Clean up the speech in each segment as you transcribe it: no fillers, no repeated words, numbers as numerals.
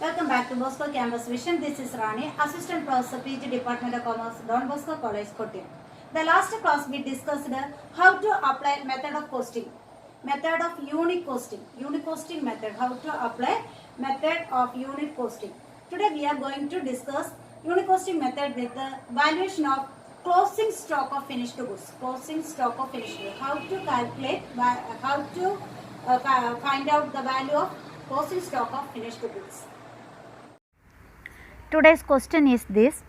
Welcome back to Bosco Campus Vision. This is Rani, Assistant Professor PG Department of Commerce, Don Bosco College, Kottayam. The last class we discussed how to apply method of costing, method of unit costing method, how to apply method of unit costing. Today we are going to discuss unit costing method with the valuation of closing stock of finished goods, how to calculate, how to find out the value of closing stock of finished goods. Today's question is this.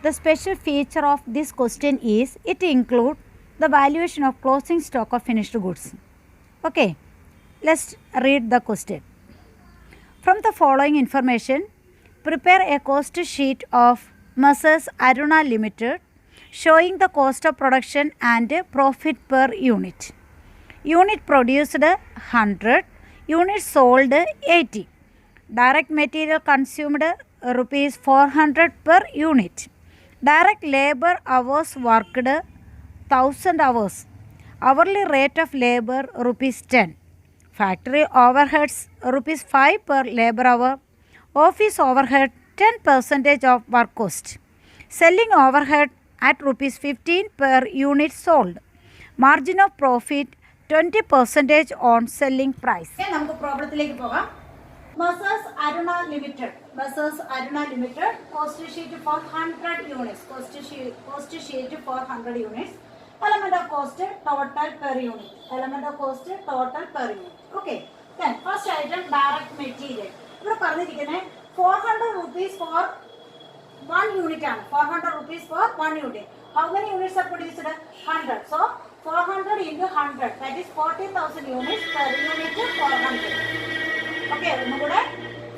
The special feature of this question is it includes the valuation of closing stock of finished goods. Okay, let's read the question. From the following information, prepare a cost sheet of Messrs. Aruna Limited showing the cost of production and profit per unit. Unit produced 100, units sold 80. Direct material consumed rupees 400 per unit. Direct labor hours worked 1000 hours. Hourly rate of labor rupees 10. Factory overheads rupees 5 per labor hour. Office overhead 10% of work cost. Selling overhead at rupees 15 per unit sold. Margin of profit 20% on selling price. Okay, നമുക്ക് പ്രോബ്ലത്തിലേക്ക് പോകാം. Messrs. Aruna Limited, cost sheet for 100 units, cost sheet for 100 units, element of cost total per unit, okay. Then first item, direct material. ഇവിടെ പറഞ്ഞിരിക്കുന്നത് 400 rupees for 1 unit ആണ്, 400 rupees for 1 unit. How many units are produced? 100. So 400 into 100, that is 40,000 units per unit 400. Okay, നമ്മുടെ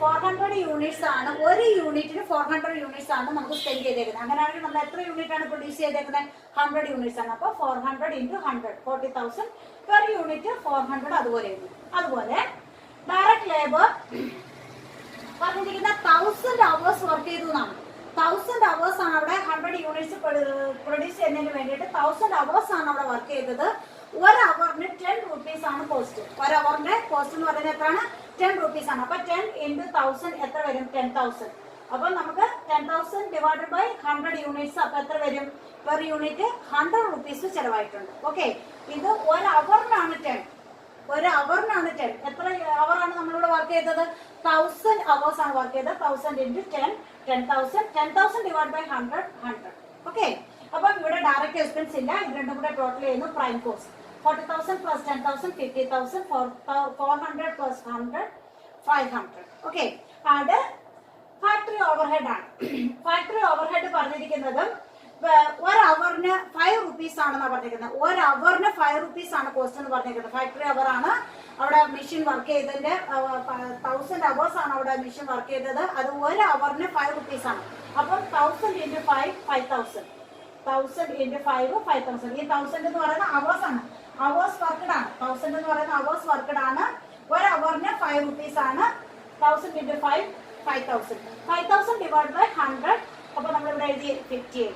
400 units ആണ്, ഒരു യൂണിറ്റിന് 400 units ആണ് നമുക്ക് spend ചെയ്തേക്കുന്നത്. അങ്ങനെയാണെങ്കിൽ നമ്മൾ എത്ര യൂണിറ്റ് ആണ് പ്രൊഡ്യൂസ് ചെയ്തേക്കുന്നത്? 100 യൂണിറ്റ്സ് ആണ്. അപ്പോൾ 400 into 100, 40,000 പെർ യൂണിറ്റ് 400. അതുപോലെ ഡയറക്ട് ലേബർ പറഞ്ഞിരിക്കുന്ന 1000 hours വർക്ക് ചെയ്തു എന്നാണ്. 1000 hours ആണ് അവിടെ 100 യൂണിറ്റ്സ് പ്രൊഡ്യൂസ് ചെയ്യുന്നതിന് വേണ്ടിയിട്ട് 1000 hours ആണ് അവിടെ വർക്ക് ചെയ്തത്. ഒരു അവറിന് 10 rupees ആണ് കോസ്റ്റ്. ഒരു അവറിന്റെ കോസ്റ്റ് എന്ന് പറയുന്നത് എത്രയാണ്? 10 rupees ആണ്. അപ്പൊ 10 into 1000 എത്ര വരും? 10,000. അപ്പൊ നമുക്ക് 10,000 ഡിവൈഡഡ് ബൈ 100 യൂണിറ്റ്സ്, അപ്പൊ എത്ര വരും? Per unit 100 rupees ചെലവായിട്ടുണ്ട്. ഓക്കെ, ഇത് ഒരു അവറിനാണ് 10. എത്ര അവറാണ് നമ്മളിവിടെ വർക്ക് ചെയ്തത്? 1000 hours ആണ് വർക്ക് ചെയ്തത്. 1000 into 10, 10,000 ഡിവൈഡ് ബൈ 100. ഓക്കെ, അപ്പൊ ഇവിടെ ഡയറക്റ്റ് എക്സ്പെൻസ് ഇല്ല. ഇത് രണ്ടും കൂടെ ടോട്ടൽ ചെയ്യുന്നു prime cost. 40,000 plus 10,000, 50,000, 400 plus 100, 500. Okay, അത് ഫാക്ടറി ഓവർഹെഡ് ആണ്. ഫാക്ടറി ഓവർഹെഡ് പറഞ്ഞിരിക്കുന്നത് ഒരു അവറിന് 5 rupees ആണെന്നാണ് പറഞ്ഞിരിക്കുന്നത്. ഒരു അവറിന് 5 rupees ആണ് കോസ്റ്റ് എന്ന് പറഞ്ഞിരിക്കുന്നത്. ഫാക്ടറി അവർ ആണ് അവിടെ മെഷീൻ വർക്ക് ചെയ്തതിന്റെ 1000 hours ആണ് അവിടെ മെഷീൻ വർക്ക് ചെയ്തത്. അത് ഒരു അവറിന് 5 rupees ആണ്. അപ്പം 1000 into 5, 5,000. 1000 into 5, 5,000. ഈ 1000 എന്ന് പറയുന്ന അവേഴ്സ് ആണ്, അവേഴ്സ് വർക്കഡ് ആണ്. 1000 എന്ന് പറയുന്ന അവേഴ്സ് വർക്കഡ് ആണ്. ഒരു അവറിന് 5 rupees ആണ്. 1000 into 5, 5,000. 5,000 divide by 100. അപ്പൊ നമ്മളിവിടെ എഴുതി 58.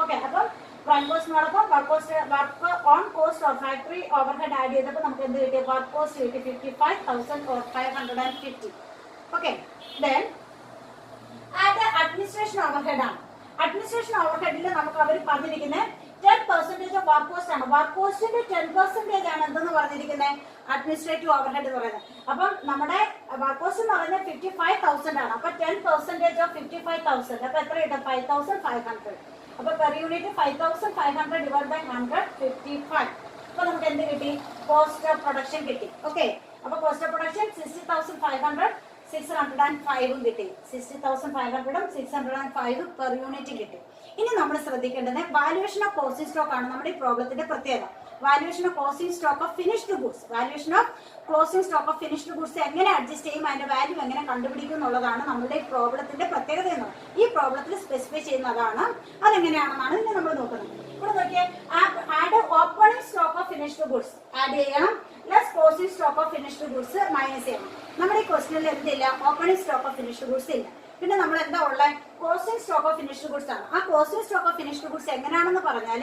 ഓക്കെ, അപ്പം പ്രൈം കോസ്റ്റിനോടൊപ്പം work on cost of factory overhead add ചെയ്തപ്പോൾ നമുക്ക് എന്ത് കിട്ടി? വർക്ക് കോസ്റ്റ് കിട്ടി 55,000 or 550. Okay, then add administration overhead ആണ്. അഡ്മിനിസ്ട്രേഷൻ ഓവർഹെഡിൽ നമുക്ക് അവർ പറഞ്ഞിരിക്കുന്നത് 10% ഓഫ് വർക്ക് കോസ്റ്റ് ആണ്. വർക്ക് കോസ്റ്റിന്റെ 10% ആണ് എന്തെന്ന് പറഞ്ഞിരിക്കുന്നത്? അഡ്മിനിസ്ട്രേറ്റീവ് ഓവർഹെഡ് എന്ന് പറയുന്നത്. അപ്പം നമ്മുടെ വർക്ക് കോസ്റ്റ് എന്ന് പറയുന്നത് 55,000 ആണ്. അപ്പൊ 10% ഓഫ് 55,000 അപ്പൊ എത്ര കിട്ടും? 5,500. അപ്പൊ പെർ യൂണിറ്റ് 5,500 ഡിവൈഡ് ബൈ 100, 55. അപ്പൊ നമുക്ക് എന്ത് കിട്ടി? കോസ്റ്റ് ഓഫ് പ്രൊഡക്ഷൻ കിട്ടി. ഓക്കെ, അപ്പൊ കോസ്റ്റ് ഓഫ് പ്രൊഡക്ഷൻ 60,500, 605 കിട്ടി. 60,500 605 പെർ യൂണിറ്റ് കിട്ടി. ഇനി നമ്മൾ ശ്രദ്ധിക്കേണ്ടത് വാല്യുവേഷൻ ഓഫ് ക്ലോസിംഗ് സ്റ്റോക്ക് ആണ് നമ്മുടെ ഈ പ്രോബ്ലത്തിന്റെ പ്രത്യേകത. Valuation of closing stock of finished goods, എങ്ങനെ അഡ്ജസ്റ്റ് ചെയ്യും, അതിന്റെ വാല്യൂ എങ്ങനെ കണ്ടുപിടിക്കും എന്നുള്ളതാണ് നമ്മുടെ ഈ പ്രോബ്ലത്തിന്റെ പ്രത്യേകത എന്ന്. ഈ പ്രോബ്ലത്തിൽ സ്പെസിഫൈ ചെയ്യുന്നതാണ്. അതെങ്ങനെയാണെന്നാണ് ഇനി നമ്മൾ നോക്കുന്നത്. ഇവിടെ നോക്കിയാൽ add opening stock of finished goods add ചെയ്യണം, less closing stock of finished goods minus ചെയ്യണം. നമ്മുടെ ഈ ക്വസ്റ്റനിൽ എന്തില്ല? Opening stock of finished goods ഇല്ല. പിന്നെ നമ്മൾ എന്താ ഉള്ളത്? Closing stock of finished goods ആണ്. ആ closing stock of finished goods എങ്ങനെയാണെന്ന് പറഞ്ഞാൽ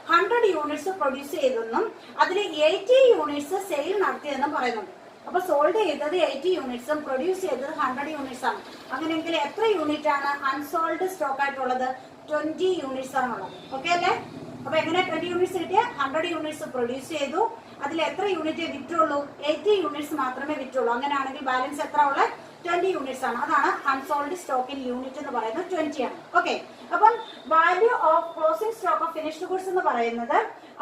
100 യൂണിറ്റ്സ് പ്രൊഡ്യൂസ് ചെയ്തെന്നും അതിൽ 80 യൂണിറ്റ്സ് സെയിൽ നടത്തിയെന്നും പറയുന്നുണ്ട്. അപ്പൊ സോൾഡ് ചെയ്തത് 80 യൂണിറ്റ്സും പ്രൊഡ്യൂസ് ചെയ്തത് 100 യൂണിറ്റ്സ് ആണ്. അങ്ങനെയെങ്കിൽ എത്ര യൂണിറ്റ് ആണ് അൺസോൾഡ് സ്റ്റോക്ക് ആയിട്ടുള്ളത്? 20 യൂണിറ്റ്സ് ആണുള്ളത്. ഓക്കെ അല്ലേ? അപ്പൊ എങ്ങനെ 20 യൂണിറ്റ്സ് കിട്ടിയ? 100 യൂണിറ്റ്സ് പ്രൊഡ്യൂസ് ചെയ്തു, അതിൽ എത്ര യൂണിറ്റ് വിറ്റുള്ളൂ? 80 യൂണിറ്റ്സ് മാത്രമേ വിറ്റുള്ളൂ. അങ്ങനെയാണെങ്കിൽ ബാലൻസ് എത്ര ഉള്ളത്? 20 യൂണിറ്റ്സ് ആണ്. അതാണ് അൺസോൾഡ് സ്റ്റോക്ക് ഇൻ യൂണിറ്റ് എന്ന് പറയുന്നത് 20 ആണ്. ഓക്കെ, അപ്പം value of closing stock of finished goods എന്ന് പറയുന്നത്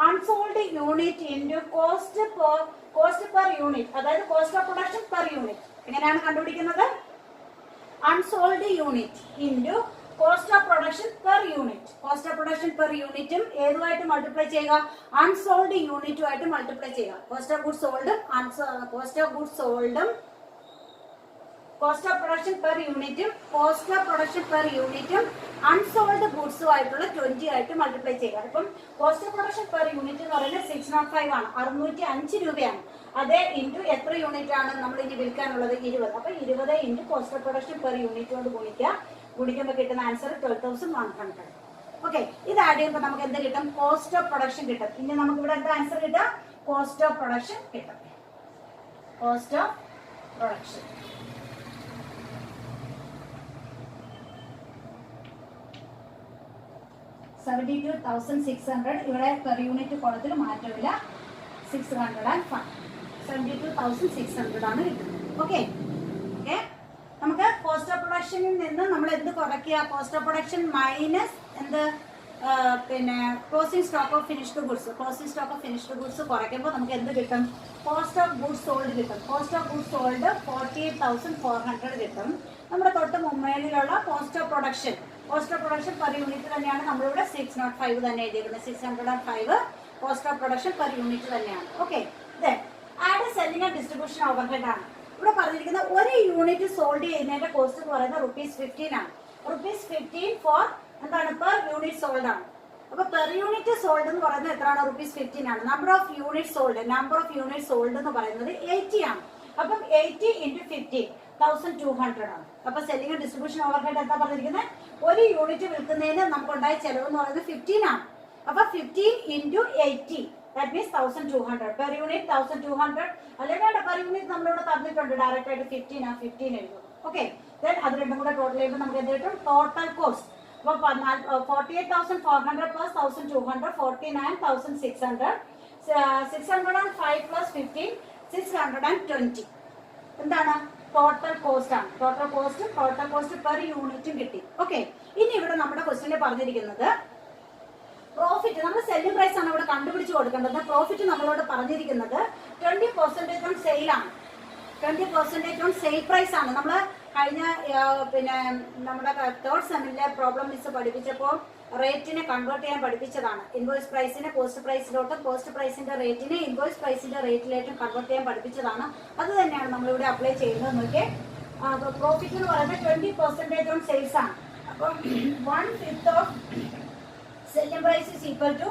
unsold unit into cost per unit, അതായത് cost of production per unit. എങ്ങനെയാണ് കണ്ടുപിടിക്കുന്നത്? Unsold unit into cost of production per unit. Cost of production per യൂണിറ്റും ഏതുമായിട്ട് multiply ചെയ്യുക? Unsold യൂണിറ്റുമായിട്ട് multiply ചെയ്യുക. കോസ്റ്റ് ഓഫ് ഗുഡ്സ് സോൾഡും കോസ്റ്റ് ഓഫ് പ്രൊഡക്ഷൻ പെർ യൂണിറ്റും അൺസോൾഡ് ഗുഡ്സുമായിട്ടുള്ള 20 ആയിട്ട് മൾട്ടിപ്ലൈ ചെയ്യുക. അപ്പം cost of production per unit എന്ന് പറയുന്നത് 605 ആണ്, 605 രൂപയാണ്. അതേ ഇൻറ്റു എത്ര യൂണിറ്റ് ആണ് നമ്മൾ ഇനി വിൽക്കാനുള്ളത്? 20. അപ്പൊ 20 into cost of production per unit കൊണ്ട് ഗുണിക്കുമ്പോൾ കിട്ടുന്ന ആൻസർ 12,100. ഓക്കെ, ഇത് ആഡ് ചെയ്യുമ്പോൾ നമുക്ക് എന്ത് കിട്ടും? കോസ്റ്റ് ഓഫ് പ്രൊഡക്ഷൻ കിട്ടും. ഇനി നമുക്ക് ഇവിടെ എന്താ ആൻസർ കിട്ടുക? കോസ്റ്റ് ഓഫ് പ്രൊഡക്ഷൻ കിട്ടും. Cost of production 72,600. ഇവിടെ പെർ യൂണിറ്റ് കോളത്തിൽ മാറ്റമില്ല, 605. 72,600 ആണ് കിട്ടുന്നത്. ഓക്കെ ഓക്കെ, നമുക്ക് കോസ്റ്റ് ഓഫ് പ്രൊഡക്ഷനിൽ നിന്ന് നമ്മൾ എന്ത് കുറയ്ക്കുക? കോസ്റ്റ് ഓഫ് പ്രൊഡക്ഷൻ മൈനസ് എന്ത്? പിന്നെ closing stock of finished goods. Closing stock of finished goods കുറയ്ക്കുമ്പോൾ നമുക്ക് എന്ത് കിട്ടും? കോസ്റ്റ് ഓഫ് ഗുഡ്സ് സോൾഡ് കിട്ടും. കോസ്റ്റ് ഓഫ് ഗുഡ്സ് സോൾഡ് 48,400 കിട്ടും. നമ്മുടെ തൊട്ട് മുമ്പേലുള്ള cost of production per unit തന്നെയാണ് നമ്മളിവിടെ 605 തന്നെ എഴുതിയിരിക്കുന്നത്. 605 cost of production per unit തന്നെയാണ്. Okay, add selling and distribution overhead ആണ് ഇവിടെ പറഞ്ഞിരിക്കുന്ന. ഒരു യൂണിറ്റ് സോൾഡ് ചെയ്യുന്നതിന്റെ കോസ്റ്റ് എന്ന് പറയുന്നത് ₹15 ആണ്. ₹15 ഫോർ എന്താണ്? പെർ യൂണിറ്റ് സോൾഡ് ആണ്. അപ്പൊ പെർ യൂണിറ്റ് സോൾഡ് എന്ന് പറയുന്നത് എത്രയാണ്? ₹15 ആണ്. നമ്പർ ഓഫ് യൂണിറ്റ് സോൾഡ് എന്ന് പറയുന്നത് 80 ആണ്. അപ്പം 80 ഇൻറ്റു 15 1200 ആണ്. അപ്പൊ സെല്ലിംഗ് ഡിസ്ട്രിബ്യൂഷൻ ഓവർഹെഡ് എന്താ പറഞ്ഞിരിക്കുന്നത്? ഒരു യൂണിറ്റ് വിൽക്കുന്നതിന് നമുക്കുണ്ടായ ചെലവ് എന്ന് പറയുന്നത് 15 ആണ്. അപ്പൊ 15 into 80 that means 1200. Per unit 1200 അല്ലെങ്കിൽ പെർ യൂണിറ്റ് നമ്മളിവിടെ തന്നിട്ടുണ്ട് ഡയറക്റ്റ് ആയിട്ട് 15 എഴുതും. ഓക്കെ, അത് രണ്ടും കൂടെ ടോട്ടൽ ചെയ്യുമ്പോൾ നമുക്ക് എന്ത് കിട്ടും? Total cost 48,400 plus 1200 49,600. 605 പ്ലസ് 15 620. എന്താണ്? ടോട്ടൽ കോസ്റ്റ് ആണ്. ടോട്ടൽ കോസ്റ്റ് പെർ യൂണിറ്റും കിട്ടി. ഓക്കെ, ഇനി ഇവിടെ നമ്മുടെ ക്വസ്റ്റ്യനിൽ പറഞ്ഞിരിക്കുന്നത് പ്രോഫിറ്റ്. നമ്മൾ സെല്ലിംഗ് പ്രൈസ് ആണ് ഇവിടെ കണ്ടുപിടിച്ച് കൊടുക്കേണ്ടത്. പ്രോഫിറ്റ് നമ്മളോട് പറഞ്ഞിരിക്കുന്നത് 20% ഓൺ സെയിലാണ്. 20% ഓൺ സെയിൽ പ്രൈസ് ആണ്. നമ്മൾ കഴിഞ്ഞ പിന്നെ നമ്മുടെ തേർഡ് സെമ്മിലെ പ്രോബ്ലം മിസ് പഠിപ്പിച്ചപ്പോൾ റേറ്റിനെ കൺവേർട്ട് ചെയ്യാൻ പഠിപ്പിച്ചതാണ്. ഇൻവോയ്സ് പ്രൈസിനെ കോസ്റ്റ് പ്രൈസിലോട്ടും കോസ്റ്റ് പ്രൈസിന്റെ റേറ്റിനെ ഇൻവോയ്സ് പ്രൈസിന്റെ റേറ്റിലേക്കും കൺവേർട്ട് ചെയ്യാൻ പഠിപ്പിച്ചതാണ്. അത് തന്നെയാണ് നമ്മളിവിടെ അപ്ലൈ ചെയ്യുന്നത്. നോക്കിയേ, പ്രോഫിറ്റ് എന്ന് പറയുന്നത് 20% ഓൺ സെയിൽസ് ആണ്. അപ്പം 1/5 of selling price is equal to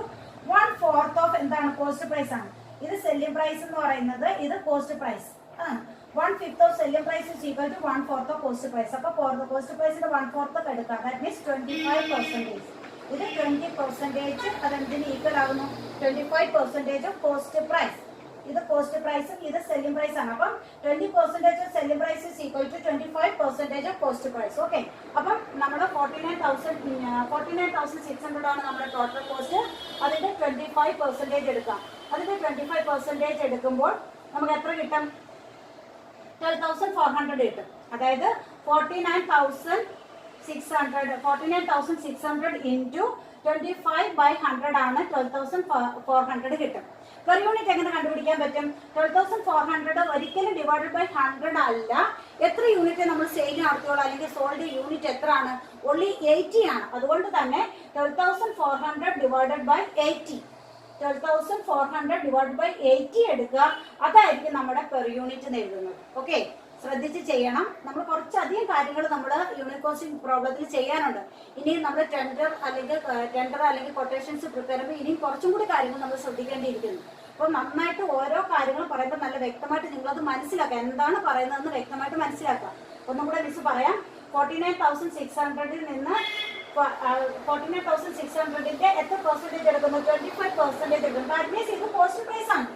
1/4 of എന്താണ്? കോസ്റ്റ് പ്രൈസ് ആണ്. ഇത് സെല്ലിംഗ് പ്രൈസ് എന്ന് പറയുന്നത്, ഇത് cost price. 1/5 of selling price is equal to 1/4 of cost price. അപ്പൊ കോസ്റ്റ് പ്രൈസിന്റെ 1/4 എടുക്കാം. That means 25%. ഇത് 20% അതെന്തിന് ഈക്വൽ ആകുന്നു? 25% ഓഫ് കോസ്റ്റ് പ്രൈസ്. ഇത് കോസ്റ്റ് പ്രൈസും ഇത് സെല്ലിംഗ് പ്രൈസ് ആണ്. അപ്പം 20% of selling price is equal to 25% of cost price. Okay, അപ്പം നമ്മുടെ 49,600 ആണ് നമ്മുടെ ടോട്ടൽ കോസ്റ്റ്. അതിന്റെ 25% എടുക്കാം. അതിന്റെ 25% എടുക്കുമ്പോൾ നമുക്ക് എത്ര കിട്ടും? 12,400 കിട്ടും. അതായത് 49,600 ഇൻറ്റു 25/100 ആണ് 12,400 കിട്ടും. പെർ യൂണിറ്റ് എങ്ങനെ കണ്ടുപിടിക്കാൻ പറ്റും? 12,400 ഒരിക്കലും ഡിവൈഡഡ് ബൈ 100 അല്ല. എത്ര യൂണിറ്റ് നമ്മൾ സെയിൽ നടത്തിയോളൂ, അല്ലെങ്കിൽ സോൾഡ് യൂണിറ്റ് എത്ര ആണ്? ഓൺലി 80 ആണ്. അതുകൊണ്ട് തന്നെ 12,400 ഡിവൈഡഡ് ബൈ 80. 12,400 ഡിവൈഡ് ബൈ 80 എടുക്കുക. അതായിരിക്കും നമ്മുടെ പെർ യൂണിറ്റ് എഴുതുന്നത്. ഓക്കെ, ശ്രദ്ധിച്ച് ചെയ്യണം. നമ്മൾ കുറച്ചധികം കാര്യങ്ങൾ നമ്മൾ യൂണിറ്റ് കോസ്റ്റിംഗ് പ്രോബ്ലത്തിൽ ചെയ്യാനുണ്ട്. ഇനി നമ്മൾ ടെൻഡർ അല്ലെങ്കിൽ കൊട്ടേഷൻസ് പ്രിപ്പയർ ചെയ്യുമ്പോൾ ഇനിയും കുറച്ചും കൂടി കാര്യങ്ങൾ നമ്മൾ ശ്രദ്ധിക്കേണ്ടിയിരിക്കുന്നു. അപ്പോൾ നന്നായിട്ട് ഓരോ കാര്യങ്ങൾ പറയുമ്പോൾ നല്ല വ്യക്തമായിട്ട് നിങ്ങളത് മനസ്സിലാക്കുക. എന്താണ് പറയുന്നതെന്ന് വ്യക്തമായിട്ട് മനസ്സിലാക്കുക. ഒന്നും കൂടെ മിസ് പറയാം. 49,600 നിന്ന് 49,600ന്റെ എത്ര പെർസെന്റേജ് എടുക്കുന്നു? 25% എടുക്കുന്നു. ദാറ്റ് മീൻസ് ഇത് കോസ്റ്റ് പ്രൈസ് ആണ്.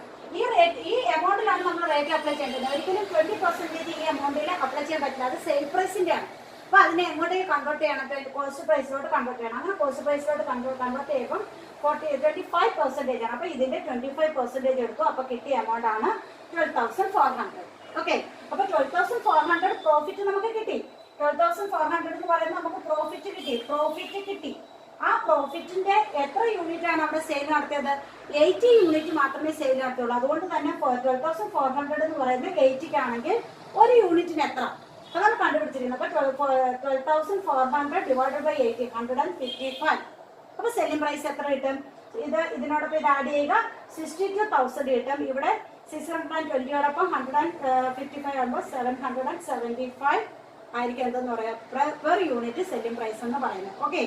ഈ എമൗണ്ടിലാണ് നമ്മൾ റേറ്റ് അപ്ലൈ ചെയ്യേണ്ടത്. ഒരിക്കലും 20% ഈ എമൗണ്ടിൽ അപ്ലൈ ചെയ്യാൻ പറ്റില്ല. അത് സെയിൽ പ്രൈസിന്റെ ആണ്. അപ്പൊ അതിനെ എങ്ങോട്ടേക്ക് കൺവേർട്ട് ചെയ്യണം? കോസ്റ്റ് പ്രൈസിലോട്ട് കൺവേർട്ട് ചെയ്യണം. അങ്ങനെ കോസ്റ്റ് പ്രൈസിലോട്ട് കൺവേർട്ട് ചെയ്യുമ്പോൾ 25% ആണ്. അപ്പൊ ഇതിന്റെ 25% എടുത്തു. അപ്പൊ കിട്ടിയ എമൗണ്ട് ആണ് 12,400. ഓക്കെ, അപ്പൊ 12,400 പ്രോഫിറ്റ് നമുക്ക് കിട്ടി. 12,400 എന്ന് പറയുന്നത് നമുക്ക് പ്രോഫിറ്റ് കിട്ടി. ആ പ്രോഫിറ്റിന്റെ എത്ര യൂണിറ്റ് ആണ് അവിടെ സെയിൽ നടത്തിയത്? 80 യൂണിറ്റ് മാത്രമേ സെയിൽ നടത്തുള്ളൂ. അതുകൊണ്ട് തന്നെ 12,400 എന്ന് പറയുന്നത് 80 ആണെങ്കിൽ ഒരു യൂണിറ്റിന് എത്ര അതാണ് കണ്ടുപിടിച്ചിരിക്കുന്നത്. അപ്പൊ 12,400 ഡിവൈഡഡ് ബൈ 80, 155. അപ്പൊ സെല്ലിംഗ് പ്രൈസ് എത്ര കിട്ടും? ഇതിനോടൊപ്പം ഇത് ആഡ് ചെയ്യുക, 62,000 കിട്ടും. ഇവിടെ 620 155 ആകുമ്പോൾ 775 ആയിരിക്കും എന്തെന്ന് പറയാം പെർ യൂണിറ്റ് സെല്ലിംഗ് പ്രൈസ് എന്ന് പറയുന്നത്. ഓക്കെ.